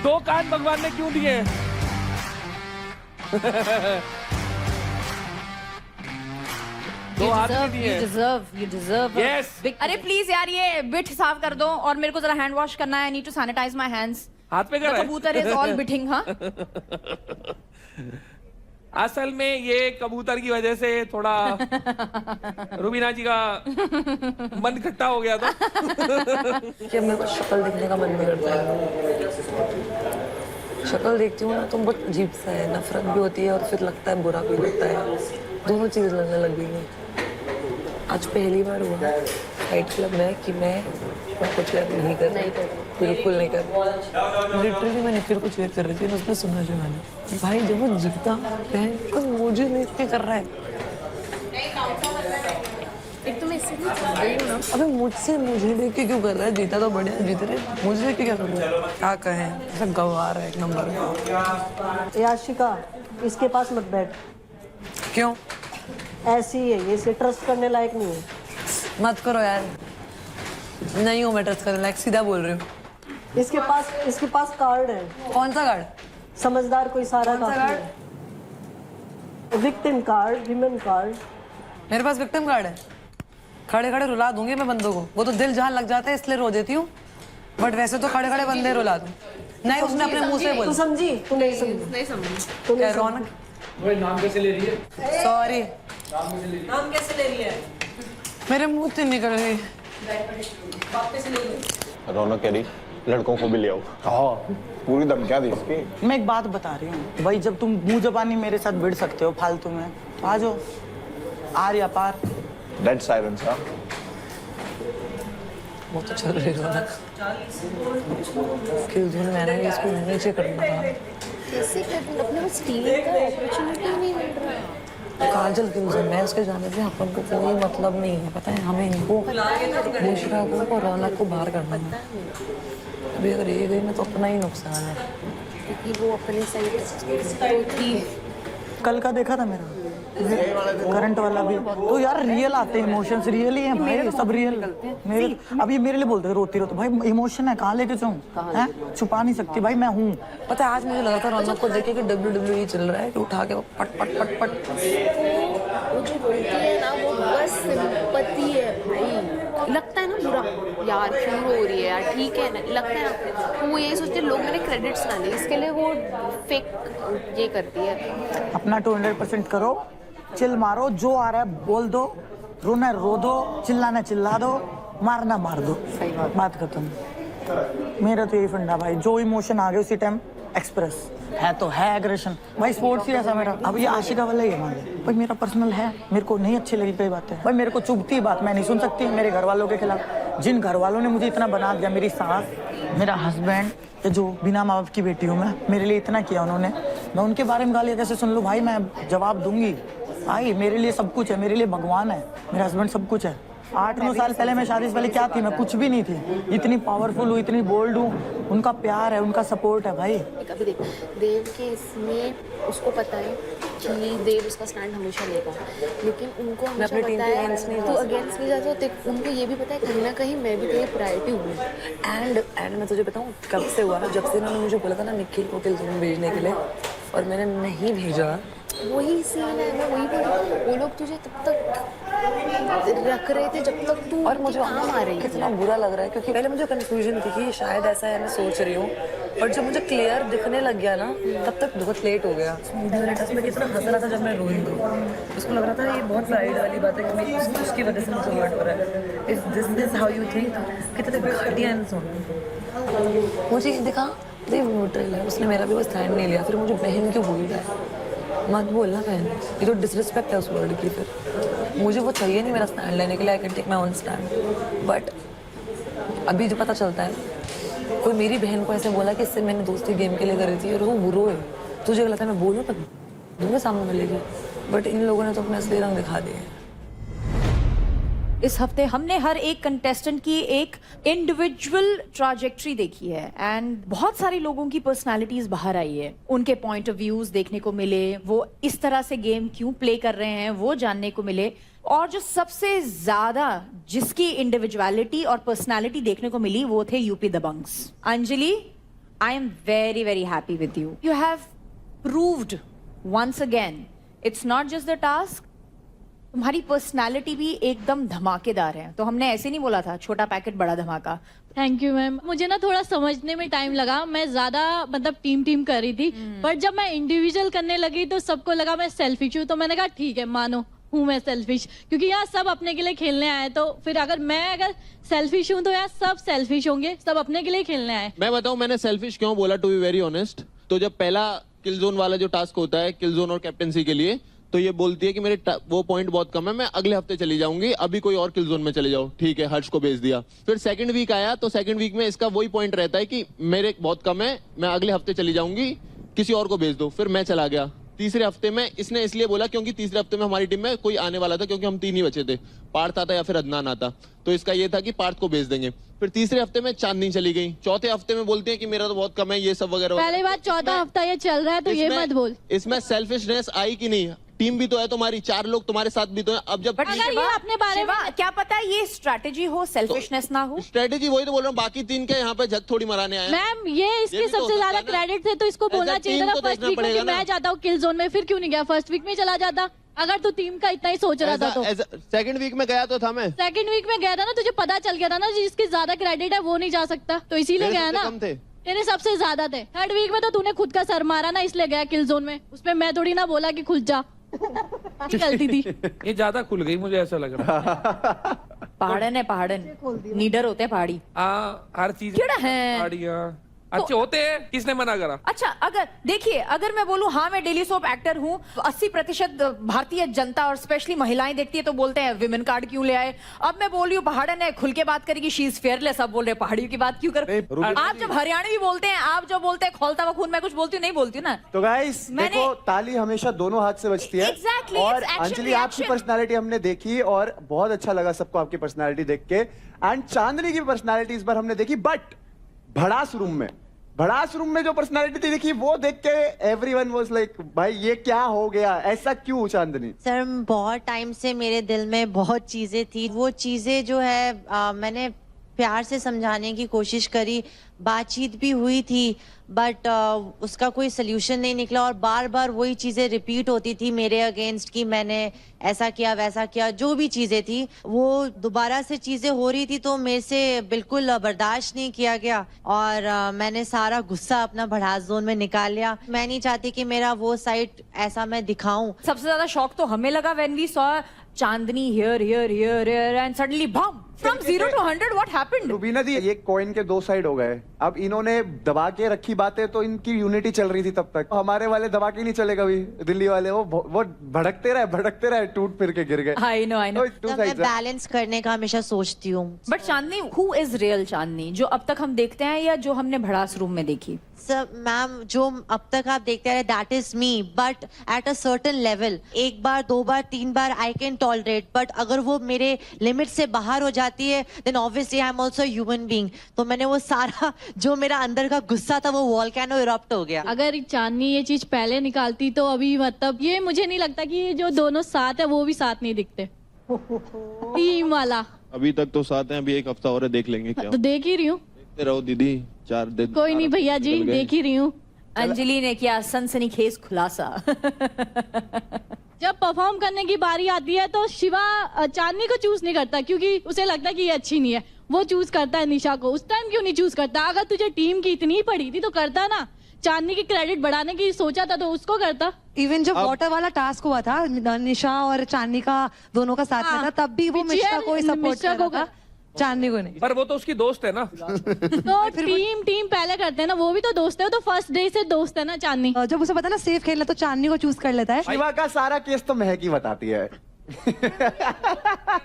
2 कान भगवान ने क्यों दिए? दो हाथ भी दिए। You deserve. Yes. अरे प्लीज यार ये बिट साफ कर दो और मेरे को जरा हैंड वॉश करना है। I need to sanitize my hands. हाथ पे कर रहा है? कबूतर is all बिटिंग, हाँ? असल में ये कबूतर की वजह से थोड़ा रुबीना जी का मन खट्टा हो गया था। कि मेरे को शक्ल देखने का मन नहीं करता है। शक्ल देखती हूँ ना तो बहुत अजीब सा है, नफरत भी होती है और फिर लगता है बुरा भी लगता है, दोनों चीज़ लगने लग गई हैं। आज पहली बार हुआ फाइट क्लब में कि मैं कुछ वेयर नहीं कर रही, बिल्कुल नहीं कर। लिटरली मैं निखिल कुछ वेयर कर रही थी, उसने सुना जो मैंने, भाई जब वो जीता बहन तो मुझे नहीं क्या कर रहा है। एक तो मैं इससे नहीं समझ रही हूँ ना। अबे मुझसे मुझे देख के क्यों कर रहा है? जीता तो बढ़िया जीत रहे, मुझे देख के क्या कर रहा है? क्या कहें, ऐसा गंवार है एक नंबर। याशिका इसके पास मत बैठ। क्यों? ऐसी ही है ये, इसे ट्रस्ट करने लायक नहीं है। मत करो यार, नहीं हूँ मैं ट्रस्ट करने लायक, सीधा बोल रही हूँ। इसके पास कार्ड है। कौन सा कार्ड? समझदार कोई सारा कौन सा काफी है। Victim card, women card. मेरे पास विक्टिम कार्ड है। खड़े खड़े रुला दूंगी मैं बंदों को, वो तो दिल जहाँ लग जाता है इसलिए रो देती हूँ, बट वैसे तो खड़े खड़े बंदे रुला दूं। नहीं उसने अपने मुंह से बोला। तू समझी? तू नहीं समझी? नहीं समझी। तू नहीं रौनक नाम कैसे ले रही है? सॉरी, नाम कैसे ले रही है? मेरे मुंह से निकल रही। रौनक कह रही लड़कों को भी ले आओ। हाँ पूरी धमकियां दी इसकी। मैं एक बात बता रही हूँ भाई, जब तुम मुंह जबानी मेरे साथ भिड़ सकते हो फालतू में, तो आ जाओ, आर या पार। Dead silence. हाँ वो तो चल रही रौनक, क्यों तूने मैंने भी इसको नीचे करना था। कैसे कर, अपने को स्टील का अपॉर्चुनिटी नहीं मिल रहा। काजल क्यों से मैं उसके जाने से अपन को कोई मतलब नहीं है, पता है हमें इनको बुशरा को और रौनक को बाहर करना है। अभी अगर ये गई ना तो अपना ही नुकसान है, क्योंकि वो अपने साइड तो थी। कल का देखा था मेरा करंट वाला भी, तो यार रियल आते हैं इमोशंस, रियल ही हैं भाई, सब रियल। मेरे अब ये मेरे लिए बोलते हैं रोती रोती, भाई इमोशन है, कहाँ लेके जाऊँ? हैं छुपा नहीं सकती भाई, मैं हूँ। पता है आज मुझे लगा था रौनक को देखे कि WWE चल रहा है कि उठा के वो पट पट पट पट। वो जो बोलती है ना वो बस सिंपैथी है भाई। लगता है ना बुरा यार क्यों हो रही है यार, ठीक है ना, लगता है ना वो यही सोचते लोग मैंने क्रेडिट्स ना लिए, इसके लिए वो फेक ये करती है। अपना 200% करो, चिल मारो, जो आ रहा है बोल दो, रोना रो दो, चिल्लाना चिल्ला दो, मारना मार दो, बात खत्म। मेरा तो यही फंडा भाई, जो इमोशन आ गए उसी टाइम एक्सप्रेस है तो है एग्रेशन भाई, स्पोर्ट्स ही ऐसा मेरा। अब ये आशिका वाला ही है मान भाई, मेरा पर्सनल है, मेरे को नहीं अच्छी लगी कई बातें भाई, मेरे को चुभती बात मैं नहीं सुन सकती मेरे घर वालों के खिलाफ। जिन घर वालों ने मुझे इतना बना दिया, मेरी सास, मेरा हस्बैंड, जो बिना माँ बाप की बेटी हूँ मैं, मेरे लिए इतना किया उन्होंने, मैं उनके बारे में गालियाँ कैसे सुन लूँ भाई? मैं जवाब दूंगी भाई, मेरे लिए सब कुछ है, मेरे लिए भगवान है, मेरा हस्बैंड सब कुछ है। 8-9 साल पहले मैं शादी से पहले क्या थी? मैं कुछ भी नहीं थी, इतनी पावरफुल हूँ, इतनी बोल्ड हूँ, उनका प्यार है, उनका सपोर्ट है भाई। अभी देख देव के इसमें उसको पता है कि देव उसका स्टैंड हमेशा लेगा, लेकिन उनको हमेशा पता है तो अगेंस्ट नहीं जाता, तो उनको ये भी पता है कहीं ना कहीं मैं भी तेरी प्रायोरिटी हूँ। एंड मैं तुझे बताऊँ कब से हुआ, जब से उन्होंने मुझे बोला था ना निखिल को फिल्म भेजने के लिए, और मैंने नहीं भेजा। वही सीन है, मैं वही बोल रही हूँ, वो लोग तुझे तब तक रख रहे थे जब तक तू और मुझे काम आ रही थी। कितना बुरा लग रहा है, क्योंकि पहले मुझे कंफ्यूजन थी कि शायद ऐसा है, मैं सोच रही हूँ, और जब मुझे क्लियर दिखने लग गया ना तब तक बहुत लेट हो गया। मैं कितना हंस रहा था जब मैं रोई थी, उसको लग रहा था ये बहुत प्राइड वाली बात है कि मैं उसकी वजह से मुझे हर्ट हो रहा है। Is this how you think? कितने घटिया इंसान। मुझे ये दिखा न्यूट्रल है, उसने मेरा भी वो स्टैंड नहीं लिया, फिर मुझे बहन क्यों बोल रहा है? मत बोलना बहन, ये तो डिसरिस्पेक्ट है उस वर्ड की। फिर मुझे वो चाहिए नहीं मेरा स्टैंड लेने के लिए, I can take my own stand, but अभी जो पता चलता है कोई मेरी बहन को ऐसे बोला कि इससे मैंने दोस्ती गेम के लिए करी थी और वो बुरो है, तुझे लगता है मैं बोलूँ तब दूंगा सामने मिलेगी, बट इन लोगों ने तो अपने असली रंग दिखा दिए। इस हफ्ते हमने हर एक कंटेस्टेंट की एक इंडिविजुअल ट्रैजेक्टरी देखी है एंड बहुत सारे लोगों की पर्सनालिटीज बाहर आई है, उनके पॉइंट ऑफ व्यूज देखने को मिले, वो इस तरह से गेम क्यों प्ले कर रहे हैं वो जानने को मिले, और जो सबसे ज्यादा जिसकी इंडिविजुअलिटी और पर्सनालिटी देखने को मिली वो थे यूपी दबंग्स। Anjali, I am very, very happy with you. You have proved once again, it's not just the task. तुम्हारी पर्सनालिटी भी एकदम धमाकेदार है. तो हमने ऐसे नहीं बोला था छोटा पैकेट बड़ा धमाका. Thank you ma'am. मुझे ना थोड़ा समझने में टाइम लगा. मैं ज्यादा मतलब टीम कर रही थी, बट जब मैं इंडिविजुअल करने लगी तो सबको लगा मैं सेल्फिश हूँ. तो मैंने कहा ठीक है, मानो हूँ मैं सेल्फिश, क्योंकि यहाँ सब अपने के लिए खेलने आए. तो फिर अगर सेल्फिश हूँ तो यहाँ सब सेल्फिश होंगे, सब अपने के लिए खेलने आए. मैं बताऊँ मैंने सेल्फिश क्यों बोला, टू बी वेरी ऑनेस्ट. तो जब पहला किल जोन वाला जो टास्क होता है, किल जोन और कैप्टेंसी के लिए, तो ये बोलती है कि मेरे वो पॉइंट बहुत कम है, मैं अगले हफ्ते चली जाऊंगी, अभी कोई और किल जोन में चले जाओ. ठीक है, हर्ष को भेज दिया. फिर सेकंड वीक आया तो सेकंड वीक में इसका वही पॉइंट रहता है कि मेरे बहुत कम है, मैं अगले हफ्ते चली जाऊंगी, किसी और को भेज दो. फिर मैं चला गया. तीसरे हफ्ते में इसने इसलिए बोला क्योंकि तीसरे हफ्ते में हमारी टीम में कोई आने वाला था, क्योंकि हम 3 ही बचे थे, पार्थ आता या फिर अदनान आता. तो इसका ये था कि पार्थ को भेज देंगे. फिर तीसरे हफ्ते में चांदनी चली गई. चौथे हफ्ते में बोलते हैं कि मेरा तो बहुत कम है, ये सब वगैरह. पहले बात चौथा हफ्ता ये चल रहा है तो ये मत बोल. इसमें सेल्फिशनेस आई कि नहीं? टीम भी तो है तुम्हारी, 4 लोग तुम्हारे साथ भी तो है. अब जब अगर ये अपने बारे में क्या पता ये स्ट्रैटेजी हो, सेल्फिशनेस ना हो. स्ट्रेटेजी वही तो बोल रहा हूँ, बाकी 3 के यहाँ पे जग थोड़ी मराने आए. मैम ये इसके भी तो सबसे हो ज्यादा सकता है ना। क्रेडिट थे, तो इसको बोलना चाहिए था ना टीम को फर्स्ट देखना वीक में कि पड़ेगा ना। मैं जाता हूँ किल जोन में. फिर क्यों नहीं गया फर्स्ट वीक में? चला जाता अगर तू टीम का इतना ही सोच रहा था. तो सेकंड वीक में गया तो था मैं. सेकंड वीक में गया था ना, तुझे पता चल गया था ना जिसके ज्यादा क्रेडिट है वो नहीं जा सकता, तो इसीलिए मेरे गया सबसे ना. कम थे. तेरे सबसे ज्यादा थे. थर्ड वीक में तो तूने खुद का सर मारा ना, इसलिए गया किल जोन में. उसमें मैं थोड़ी ना बोला कि खुल जा. गलती थी. ये ज्यादा खुल गई, मुझे ऐसा लग रहा है. पहाड़न है, पहाड़न नीडर होते हैं पहाड़ी. हर चीज केड़ा है? पहाड़ियाँ अच्छे होते हैं. किसने मना करा? अच्छा अगर देखिए, अगर मैं बोलूं हाँ मैं डेली सोप एक्टर हूँ, 80% भारतीय जनता और स्पेशली महिलाएं देखती है तो बोलते हैं विमेन कार्ड क्यों ले आए. अब मैं बोल रही हूँ पहाड़न है, खुल के बात करेगी, शी इज फेयरलेस. अब बोल रहे पहाड़ियों की बात क्यों कर. आप जब हरियाणवी बोलते हैं, आप जो बोलते हैं खोलता हुआ खून, मैं कुछ बोलती हूँ नहीं बोलती हूँ ना. तो गाइस देखो, ताली हमेशा दोनों हाथ से बजती है. Exactly, और it's action अंजलि आपकी reaction. पर्सनालिटी हमने देखी और बहुत अच्छा लगा सबको आपकी पर्सनालिटी देख के. एंड चांदनी की पर्सनालिटी इस बार हमने देखी, बट भड़ास रूम में जो पर्सनालिटी देखी वो देख के एवरीवन वाज लाइक भाई ये क्या हो गया, ऐसा क्यों चांदनी? सर बहुत टाइम से मेरे दिल में बहुत चीजें थी. वो चीजें जो है मैंने प्यार से समझाने की कोशिश करी, बातचीत भी हुई थी, बट उसका कोई सल्यूशन नहीं निकला. और बार बार वही चीजें रिपीट होती थी मेरे अगेंस्ट कि मैंने ऐसा किया वैसा किया. जो भी चीजें थी वो दोबारा से चीजें हो रही थी, तो मेरे से बिल्कुल बर्दाश्त नहीं किया गया और मैंने सारा गुस्सा अपना भड़ास जोन में निकाल लिया. मैं नहीं चाहती कि मेरा वो साइड ऐसा मैं दिखाऊं. सबसे ज्यादा शॉक तो हमें लगा when we saw Chandni here here here here and suddenly bam from 0 to 100. What happened? Rubina di, ये कॉइन के 2 साइड हो गए. अब इन्होंने दबा के रखी बातें, तो इनकी यूनिटी चल रही थी तब तक. हमारे वाले दबा के नहीं चले कभी. दिल्ली वाले वो भड़कते रहे, टूट फिर के गिर गए. आई नो तो मैं बैलेंस करने का हमेशा सोचती हूँ. But Chandni, who is real Chandni जो अब तक हम देखते हैं या जो हमने भड़ास रूम में देखी? सर मैम, जो अब तक आप देखते रहे that is me, but at a certain level. 1 बार 2 बार 3 बार आई कैन टॉलरेट, बट अगर वो मेरे लिमिट से बाहर हो जाती है then obviously I am also human being. तो मैंने वो सारा जो मेरा अंदर का गुस्सा था वो वोल्केनो इरप्ट हो गया. अगर चांदनी ये चीज पहले निकालती तो अभी मतलब ये मुझे नहीं लगता कि ये जो दोनों साथ है वो भी साथ नहीं दिखते. टीम वाला अभी तक तो साथ हैं, अभी 1 हफ्ता और है, देख लेंगे क्या. तो देख ही रही हूँ. देखते रहो दीदी, 4 दिन. कोई नहीं भैया जी, देख ही रही हूँ. अंजलि ने किया सनसनीखेज खुलासा. जब परफॉर्म करने की बारी आती है तो शिवा चांदनी को चूज नहीं करता क्योंकि उसे लगता है कि ये अच्छी नहीं है. वो चूज करता है निशा को. उस टाइम क्यों नहीं चूज करता? अगर तुझे टीम की इतनी पड़ी थी तो करता ना. चांदनी की क्रेडिट बढ़ाने की सोचा था तो उसको करता. इवन जब वाटर वाला टास्क हुआ था, निशा और चांदनी का दोनों का साथ में था, तब भी वो मिश्रा को ही सपोर्ट कर रहा था, चांदनी को नहीं. पर वो तो उसकी दोस्त है ना. तो टीम पहले करते हैं ना, वो भी तो दोस्त है. वो तो फर्स्ट डे से दोस्त है ना चांदनी. जब उसे पता ना सेफ खेलना तो चांदनी को चूज कर लेता है. शिवा का सारा केस तो महक ही बताती है.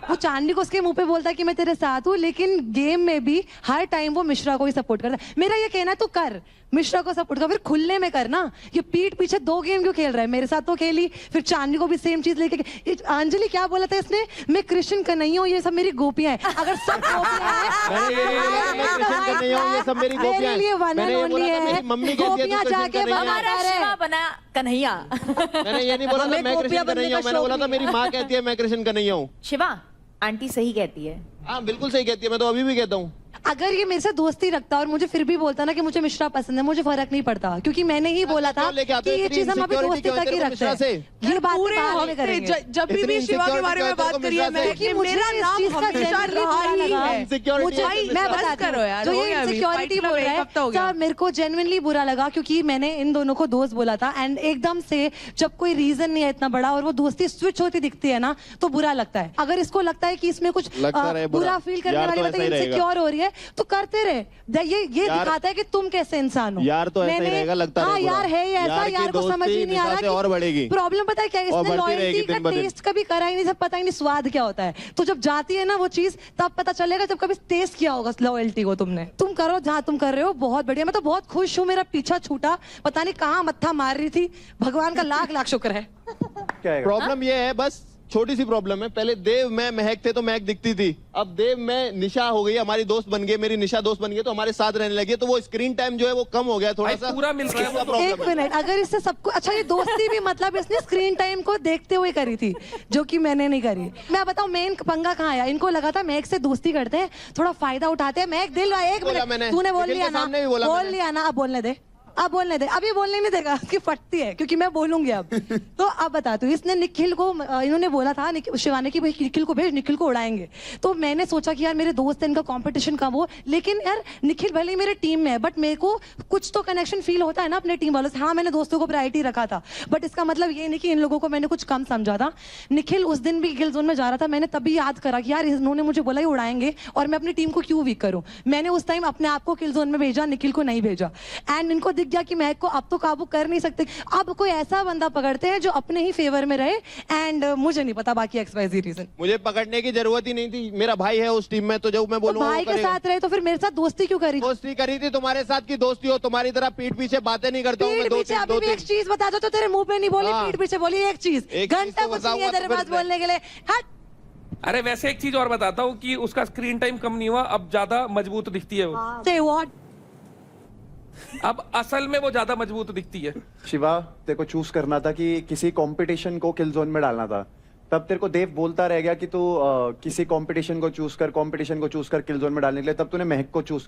वो चांदनी को उसके मुंह पे बोलता है कि मैं तेरे साथ हूँ, लेकिन गेम में भी हर टाइम वो मिश्रा को ही सपोर्ट करता है. मेरा ये कहना है, तू कर मिश्रा को सपोर्ट कर, फिर खुलने में करना. ये पीठ पीछे 2 गेम क्यों खेल रहा है? मेरे साथ तो खेली, फिर चांदनी को भी सेम चीज लेके. अंजलि क्या बोला था इसने? मैं कृष्ण का नहीं हूँ, ये सब मेरी गोपियां हैं. अगर सब गोपियां गोपियां जाके बना कन्हैया. मैंने ये नहीं बोला था मैं कृष्ण का नहीं हूँ, मैंने बोला था मेरी माँ कहती है मैं कृष्ण का नहीं हूँ. शिवा आंटी सही कहती है. हाँ बिल्कुल सही कहती है, मैं तो अभी भी कहता हूँ. अगर ये मेरे से दोस्ती रखता और मुझे फिर भी बोलता ना कि मुझे मिश्रा पसंद है, मुझे फर्क नहीं पड़ता, क्योंकि मैंने ही बोला था कि ये चीज हम अभी दोस्ती तक ही रखते हैं। ये बात बाद में करेंगे। जब भी शिवा के बारे में बात करी है, मेरा नाम हमेशा रहा ही है। मुझे मैं बताती हूँ, जो ये इनसिक्योरिटी बोल रहा है सर, मेरे को जेन्युइनली बुरा लगा, क्योंकि मैंने इन दोनों को दोस्त बोला था एंड एकदम से जब कोई रीजन नहीं है इतना बड़ा और वो दोस्ती स्विच होती दिखती है ना, तो बुरा लगता है। अगर इसको लगता है कि इसमें कुछ बुरा फील करने वाली बात, इनसिक्योर हो रही है, तो करते रहे। ये दिखाता है कि तुम कैसे इंसान हो। यार तो ऐसा ही रहेगा, लगता हाँ यार है ऐसा, यार को समझ ही नहीं आ रहा और बढ़ेगी। प्रॉब्लम पता है क्या, इसने लॉयल्टी का टेस्ट कभी करा ही नहीं, सब पता ही नहीं स्वाद क्या होता है। तो जब जाती है ना वो चीज, तब पता चलेगा जब कभी टेस्ट किया होगा लॉयल्टी को तुमने। तुम करो जहाँ तुम कर रहे हो, बहुत बढ़िया। मैं तो बहुत खुश हूँ, मेरा पीछा छूटा, पता नहीं कहाँ मत्था मार रही थी, भगवान का लाख लाख शुक्र है। प्रॉब्लम ये है, बस छोटी सी प्रॉब्लम है, पहले देव में महक थे तो महक दिखती थी, अब देव में निशा हो गई, हमारी दोस्त बन गई, मेरी निशा दोस्त बन गई, तो हमारे साथ रहने लगी, तो वो स्क्रीन टाइम जो है वो कम हो गया थोड़ा सा, पूरा मिल रहा है वो प्रॉब्लम। एक मिनट, अगर इससे सबको अच्छा, ये दोस्ती भी मतलब इसने स्क्रीन टाइम को देखते हुए करी थी, जो कि मैंने नहीं करी। मैं बताऊं मेन पंगा कहाँ आया, इनको लगा था महक से दोस्ती करते हैं, थोड़ा फायदा उठाते हैं। महक दिल, एक मिनट, तूने बोल लिया ना, बोल लिया ना, अब बोलने दे, अब बोलने दे, अभी बोलने नहीं देगा कि फटती है, क्योंकि मैं बोलूंगी अब। तो अब बता तू, इसने निखिल को, इन्होंने बोला था शिवानी की भाई निखिल को भेज, निखिल को उड़ाएंगे। तो मैंने सोचा कि यार मेरे दोस्त हैं, इनका कंपटीशन कब हो, लेकिन यार निखिल भले ही मेरे टीम में है, बट मेरे को कुछ तो कनेक्शन फील होता है ना अपने टीम वालों से। हाँ मैंने दोस्तों को प्रायोरिटी रखा था, बट इसका मतलब ये नहीं कि इन लोगों को मैंने कुछ कम समझा था। निखिल उस दिन भी किल जोन में जा रहा था, मैंने तभी याद करा कि यार इन्होंने मुझे बोला ही उड़ाएंगे, और मैं अपनी टीम को क्यों वीक करूं। मैंने उस टाइम अपने आप को किल जोन में भेजा, निखिल को नहीं भेजा, एंड इनको दिख गया कि महक को अब तो काबू कर नहीं सकते, अब कोई ऐसा बंदा पकड़ते हैं जो अपने ही फेवर में रहे। एंड मुझे नहीं पता बाकी XYZ रीजन, मुझे पकड़ने की जरूरत ही नहीं थी, मेरा भाई है उस टीम में, तो जब मैं बोलूंगा तो भाई के साथ रहे, तो फिर मेरे साथ दोस्ती क्यों करी? दोस्ती करी थी, तुम्हारे साथ की दोस्ती हो, तुम्हारी तरह पीठ पीछे बातें नहीं करता हूँ मैं। अभी भी एक चीज बता दो, तो तेरे मुंह पे नहीं बोली, पीठ पीछे बोली एक चीज, घंटा कुछ नहीं है तेरे पास बोलने के लिए। हट। अरे वैसे एक चीज और बताता हूँ कि उसका स्क्रीन टाइम कम नहीं हुआ, अब ज्यादा मजबूत दिखती है वो। Say what? अब असल में वो ज्यादा मजबूत दिखती है। शिवा, तेरे को चूज करना था कि किसी कंपटीशन को किल जोन में डालना था, तब तेरे को देव बोलता रह गया कि तू किसी कंपटीशन को चूज कर, कंपटीशन को चूज कर किल जोन में डालने के लिए, तब तूने महक को चूज।